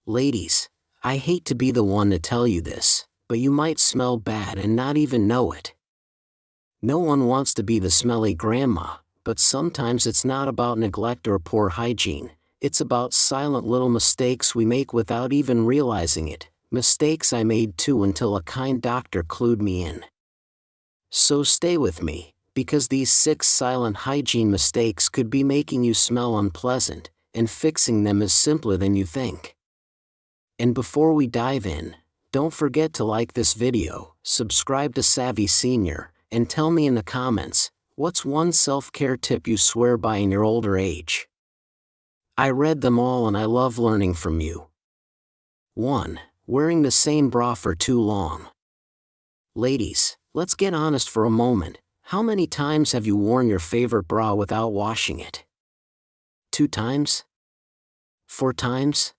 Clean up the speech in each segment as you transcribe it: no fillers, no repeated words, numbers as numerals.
Ladies, I hate to be the one to tell you this, but you might smell bad and not even know it. No one wants to be the smelly grandma, but sometimes it's not about neglect or poor hygiene, it's about silent little mistakes we make without even realizing it, mistakes I made too until a kind doctor clued me in. So stay with me, because these 6 silent hygiene mistakes could be making you smell unpleasant, and fixing them is simpler than you think. And before we dive in, don't forget to like this video, subscribe to Savvy Senior, and tell me in the comments, what's one self-care tip you swear by in your older age? I read them all and I love learning from you. 1. Wearing the same bra for too long. Ladies, let's get honest for a moment. How many times have you worn your favorite bra without washing it? 2 times? 4 times?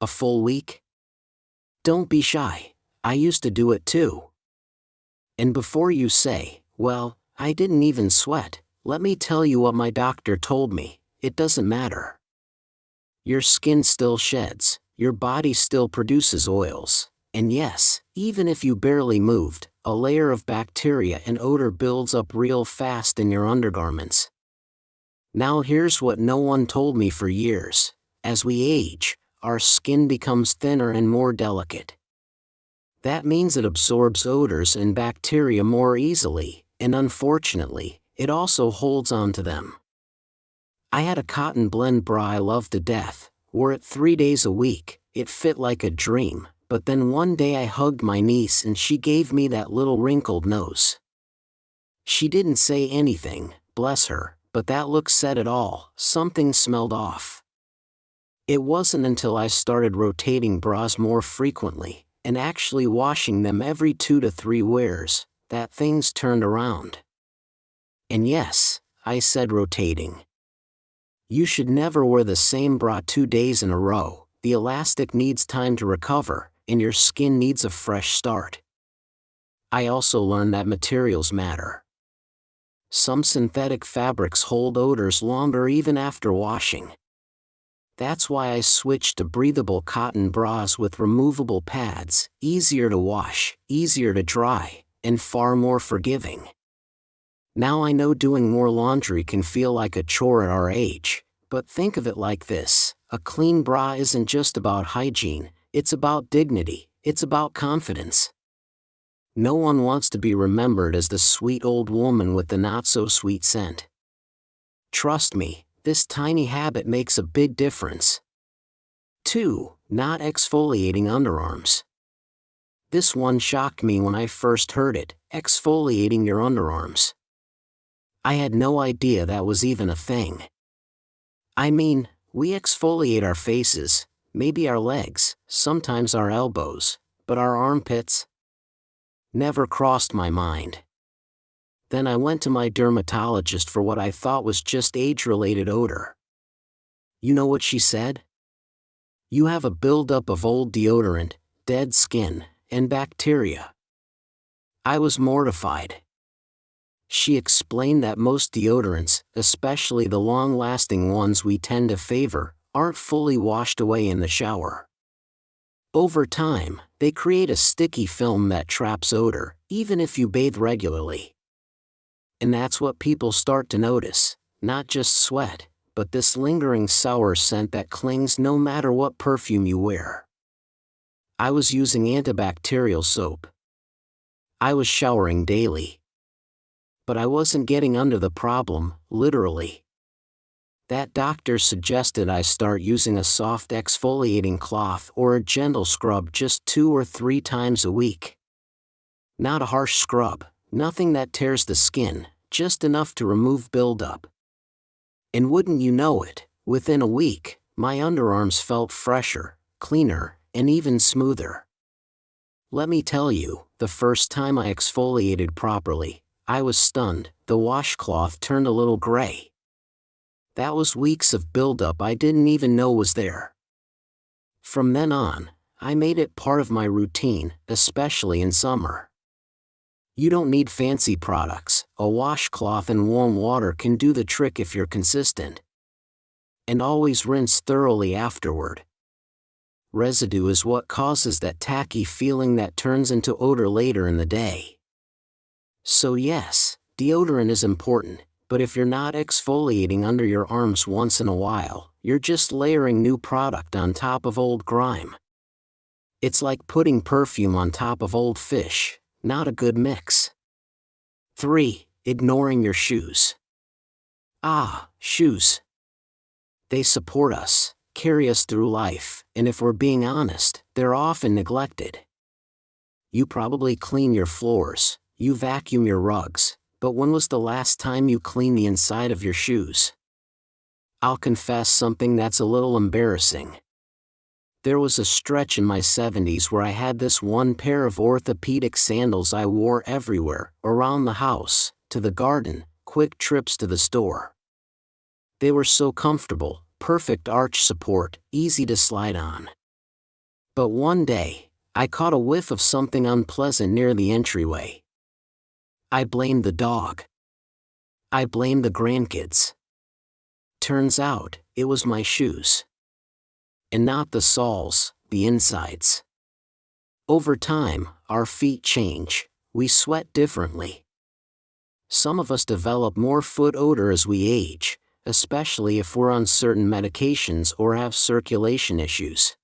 A full week? Don't be shy, I used to do it too. And before you say, well, I didn't even sweat, let me tell you what my doctor told me, it doesn't matter. Your skin still sheds, your body still produces oils, and yes, even if you barely moved, a layer of bacteria and odor builds up real fast in your undergarments. Now here's what no one told me for years. As we age, our skin becomes thinner and more delicate. That means it absorbs odors and bacteria more easily, and unfortunately, it also holds on to them. I had a cotton blend bra I loved to death, wore it 3 days a week, it fit like a dream, but then one day I hugged my niece and she gave me that little wrinkled nose. She didn't say anything, bless her, but that look said it all, something smelled off. It wasn't until I started rotating bras more frequently, and actually washing them every 2 to 3 wears, that things turned around. And yes, I said rotating. You should never wear the same bra 2 days in a row, the elastic needs time to recover, and your skin needs a fresh start. I also learned that materials matter. Some synthetic fabrics hold odors longer even after washing. That's why I switched to breathable cotton bras with removable pads, easier to wash, easier to dry, and far more forgiving. Now I know doing more laundry can feel like a chore at our age, but think of it like this, a clean bra isn't just about hygiene, it's about dignity, it's about confidence. No one wants to be remembered as the sweet old woman with the not-so-sweet scent. Trust me, this tiny habit makes a big difference. 2. Not exfoliating underarms. This one shocked me when I first heard it, exfoliating your underarms. I had no idea that was even a thing. I mean, we exfoliate our faces, maybe our legs, sometimes our elbows, but our armpits? Never crossed my mind. Then I went to my dermatologist for what I thought was just age-related odor. You know what she said? You have a buildup of old deodorant, dead skin, and bacteria. I was mortified. She explained that most deodorants, especially the long-lasting ones we tend to favor, aren't fully washed away in the shower. Over time, they create a sticky film that traps odor, even if you bathe regularly. And that's what people start to notice, not just sweat, but this lingering sour scent that clings no matter what perfume you wear. I was using antibacterial soap. I was showering daily. But I wasn't getting under the problem, literally. That doctor suggested I start using a soft exfoliating cloth or a gentle scrub just 2 or 3 times a week. Not a harsh scrub, nothing that tears the skin, just enough to remove buildup. And wouldn't you know it, within a week, my underarms felt fresher, cleaner, and even smoother. Let me tell you, the first time I exfoliated properly, I was stunned, the washcloth turned a little gray. That was weeks of buildup I didn't even know was there. From then on, I made it part of my routine, especially in summer. You don't need fancy products, a washcloth and warm water can do the trick if you're consistent. And always rinse thoroughly afterward. Residue is what causes that tacky feeling that turns into odor later in the day. So yes, deodorant is important, but if you're not exfoliating under your arms once in a while, you're just layering new product on top of old grime. It's like putting perfume on top of old fish, not a good mix. 3. Ignoring your shoes. Shoes. They support us, carry us through life, and if we're being honest, they're often neglected. You probably clean your floors, you vacuum your rugs, but when was the last time you cleaned the inside of your shoes? I'll confess something that's a little embarrassing. There was a stretch in my 70s where I had this one pair of orthopedic sandals I wore everywhere, around the house, to the garden, quick trips to the store. They were so comfortable, perfect arch support, easy to slide on. But one day, I caught a whiff of something unpleasant near the entryway. I blamed the dog. I blamed the grandkids. Turns out, it was my shoes. And not the soles, the insides. Over time, our feet change, we sweat differently. Some of us develop more foot odor as we age, especially if we're on certain medications or have circulation issues.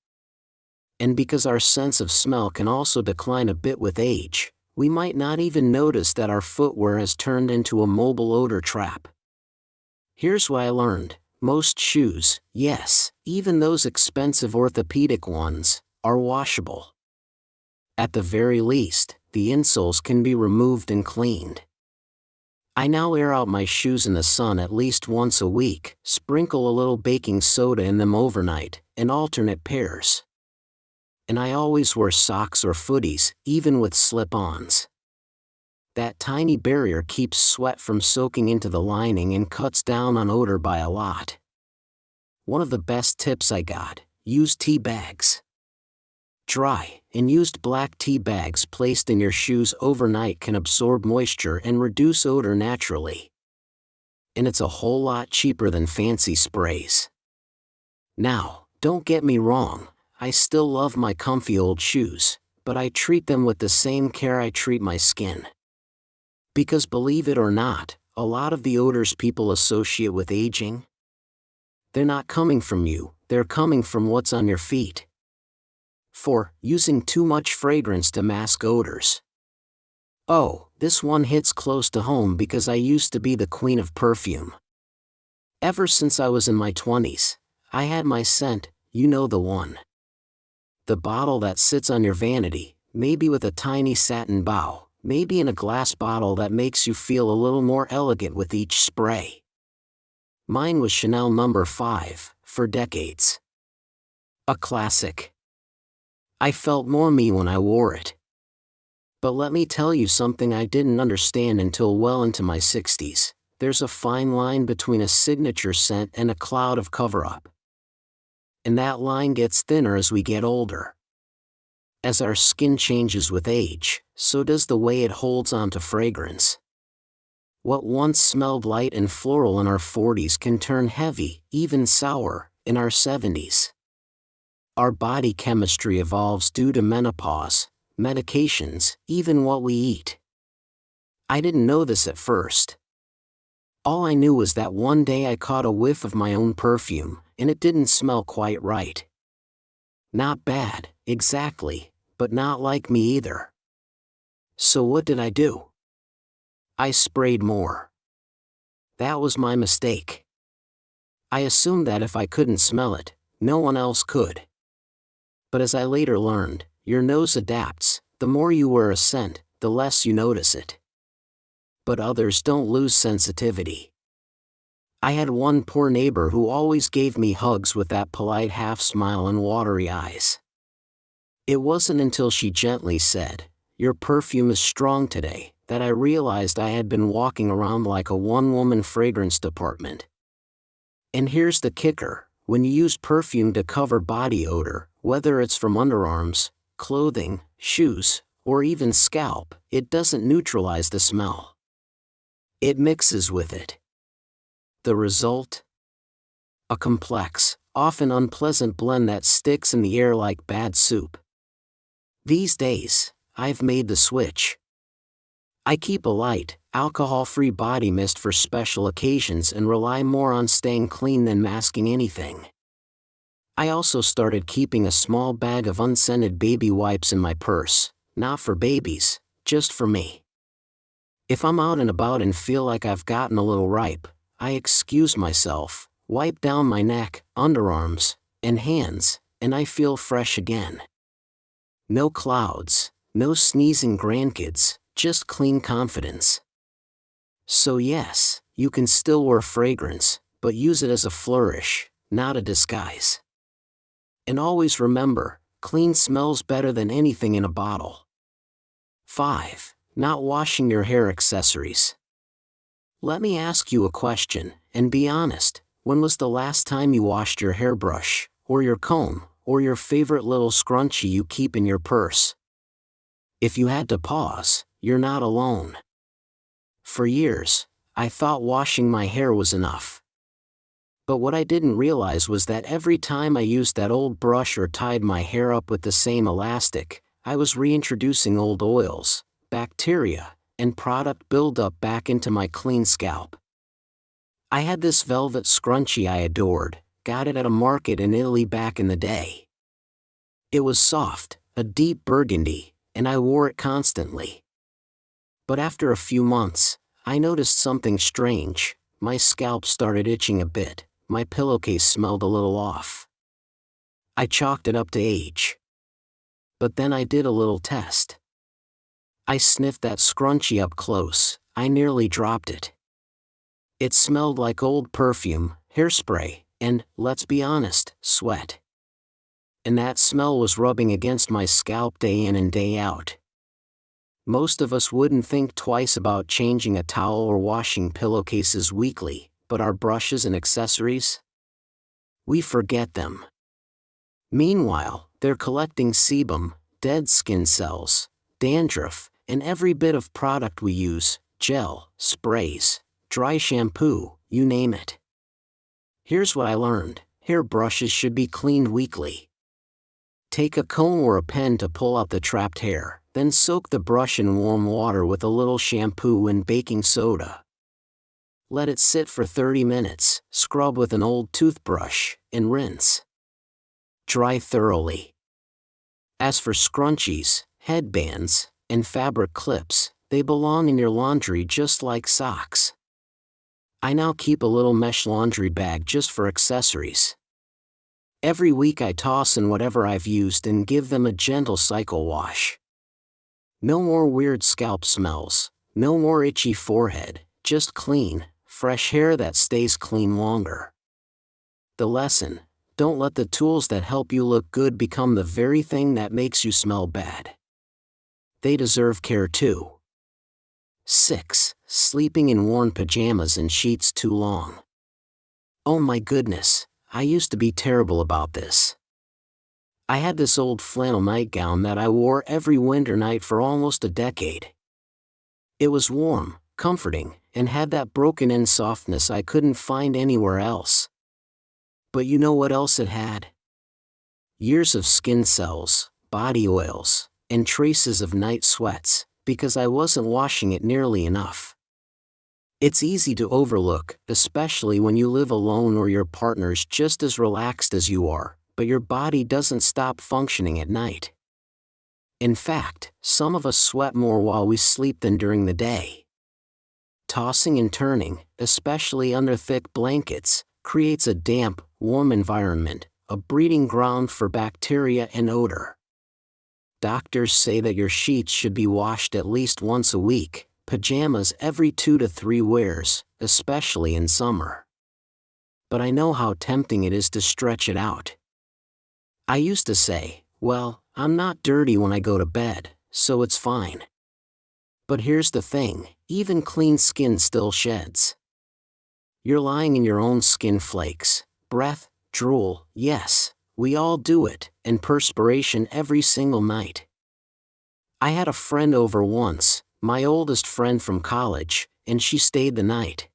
And because our sense of smell can also decline a bit with age, we might not even notice that our footwear has turned into a mobile odor trap. Here's what I learned. Most shoes, yes, even those expensive orthopedic ones, are washable. At the very least, the insoles can be removed and cleaned. I now air out my shoes in the sun at least once a week, sprinkle a little baking soda in them overnight, and alternate pairs. And I always wear socks or footies, even with slip-ons. That tiny barrier keeps sweat from soaking into the lining and cuts down on odor by a lot. One of the best tips I got: use tea bags. Dry and used black tea bags placed in your shoes overnight can absorb moisture and reduce odor naturally. And it's a whole lot cheaper than fancy sprays. Now, don't get me wrong, I still love my comfy old shoes, but I treat them with the same care I treat my skin. Because believe it or not, a lot of the odors people associate with aging, they're not coming from you, they're coming from what's on your feet. 4. Using too much fragrance to mask odors. Oh, this one hits close to home because I used to be the queen of perfume. Ever since I was in my 20s, I had my scent, you know the one. The bottle that sits on your vanity, maybe with a tiny satin bow, maybe in a glass bottle that makes you feel a little more elegant with each spray. Mine was Chanel No. 5, for decades. A classic. I felt more me when I wore it. But let me tell you something I didn't understand until well into my 60s. There's a fine line between a signature scent and a cloud of cover-up. And that line gets thinner as we get older. As our skin changes with age, so does the way it holds on to fragrance. What once smelled light and floral in our 40s can turn heavy, even sour, in our 70s. Our body chemistry evolves due to menopause, medications, even what we eat. I didn't know this at first. All I knew was that one day I caught a whiff of my own perfume, and it didn't smell quite right. Not bad, exactly, but not like me either. So what did I do? I sprayed more. That was my mistake. I assumed that if I couldn't smell it, no one else could. But as I later learned, your nose adapts. The more you wear a scent, the less you notice it. But others don't lose sensitivity. I had one poor neighbor who always gave me hugs with that polite half smile and watery eyes. It wasn't until she gently said, "Your perfume is strong today," that I realized I had been walking around like a one-woman fragrance department. And here's the kicker: when you use perfume to cover body odor, whether it's from underarms, clothing, shoes, or even scalp, it doesn't neutralize the smell. It mixes with it. The result? A complex, often unpleasant blend that sticks in the air like bad soup. These days, I've made the switch. I keep a light, alcohol-free body mist for special occasions and rely more on staying clean than masking anything. I also started keeping a small bag of unscented baby wipes in my purse, not for babies, just for me. If I'm out and about and feel like I've gotten a little ripe, I excuse myself, wipe down my neck, underarms, and hands, and I feel fresh again. No clouds, no sneezing grandkids, just clean confidence. So yes, you can still wear fragrance, but use it as a flourish, not a disguise. And always remember, clean smells better than anything in a bottle. 5. Not washing your hair accessories. Let me ask you a question, and be honest. When was the last time you washed your hairbrush, or your comb, or your favorite little scrunchie you keep in your purse? If you had to pause, you're not alone. For years, I thought washing my hair was enough. But what I didn't realize was that every time I used that old brush or tied my hair up with the same elastic, I was reintroducing old oils, bacteria, and product buildup back into my clean scalp. I had this velvet scrunchie I adored, got it at a market in Italy back in the day. It was soft, a deep burgundy, and I wore it constantly. But after a few months, I noticed something strange. My scalp started itching a bit, my pillowcase smelled a little off. I chalked it up to age. But then I did a little test. I sniffed that scrunchie up close, I nearly dropped it. It smelled like old perfume, hairspray, and, let's be honest, sweat. And that smell was rubbing against my scalp day in and day out. Most of us wouldn't think twice about changing a towel or washing pillowcases weekly, but our brushes and accessories? We forget them. Meanwhile, they're collecting sebum, dead skin cells, dandruff, and every bit of product we use, gel, sprays, dry shampoo, you name it. Here's what I learned: hair brushes should be cleaned weekly. Take a comb or a pen to pull out the trapped hair, then soak the brush in warm water with a little shampoo and baking soda. Let it sit for 30 minutes, scrub with an old toothbrush, and rinse. Dry thoroughly. As for scrunchies, headbands, and fabric clips, they belong in your laundry just like socks. I now keep a little mesh laundry bag just for accessories. Every week I toss in whatever I've used and give them a gentle cycle wash. No more weird scalp smells, no more itchy forehead, just clean, fresh hair that stays clean longer. The lesson: don't let the tools that help you look good become the very thing that makes you smell bad. They deserve care too. 6. Sleeping in worn pajamas and sheets too long. Oh my goodness, I used to be terrible about this. I had this old flannel nightgown that I wore every winter night for almost a decade. It was warm, comforting, and had that broken-in softness I couldn't find anywhere else. But you know what else it had? Years of skin cells, body oils, and traces of night sweats, because I wasn't washing it nearly enough. It's easy to overlook, especially when you live alone or your partner's just as relaxed as you are, but your body doesn't stop functioning at night. In fact, some of us sweat more while we sleep than during the day. Tossing and turning, especially under thick blankets, creates a damp, warm environment, a breeding ground for bacteria and odor. Doctors say that your sheets should be washed at least once a week, pajamas every 2 to 3 wears, especially in summer. But I know how tempting it is to stretch it out. I used to say, well, I'm not dirty when I go to bed, so it's fine. But here's the thing, even clean skin still sheds. You're lying in your own skin flakes, breath, drool, yes, we all do it, and perspiration every single night. I had a friend over once, my oldest friend from college, and she stayed the night.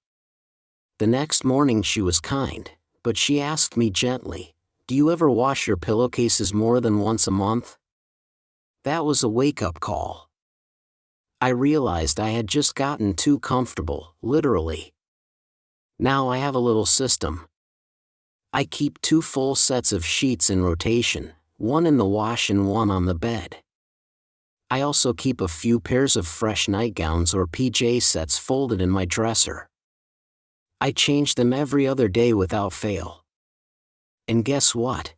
The next morning she was kind, but she asked me gently, "Do you ever wash your pillowcases more than once a month?" That was a wake-up call. I realized I had just gotten too comfortable, literally. Now I have a little system. I keep 2 full sets of sheets in rotation, one in the wash and one on the bed. I also keep a few pairs of fresh nightgowns or PJ sets folded in my dresser. I change them every other day without fail. And guess what?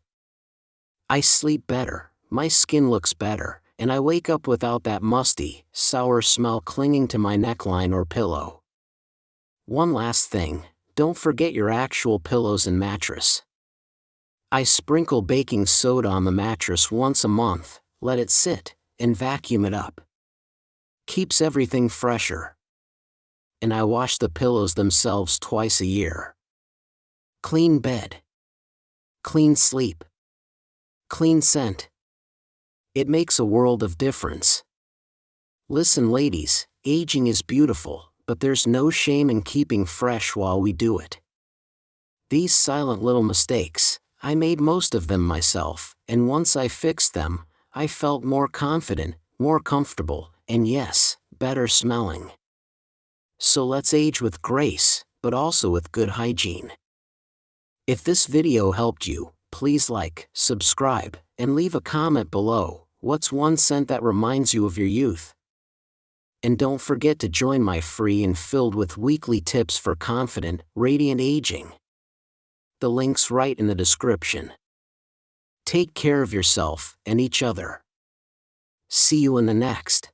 I sleep better, my skin looks better, and I wake up without that musty, sour smell clinging to my neckline or pillow. One last thing, don't forget your actual pillows and mattress. I sprinkle baking soda on the mattress once a month, let it sit, and vacuum it up. Keeps everything fresher. And I wash the pillows themselves twice a year. Clean bed. Clean sleep. Clean scent. It makes a world of difference. Listen, ladies, aging is beautiful, but there's no shame in keeping fresh while we do it. These silent little mistakes, I made most of them myself, and once I fixed them, I felt more confident, more comfortable, and yes, better smelling. So let's age with grace, but also with good hygiene. If this video helped you, please like, subscribe, and leave a comment below. What's one scent that reminds you of your youth? And don't forget to join my free and filled with weekly tips for confident, radiant aging. The link's right in the description. Take care of yourself and each other. See you in the next.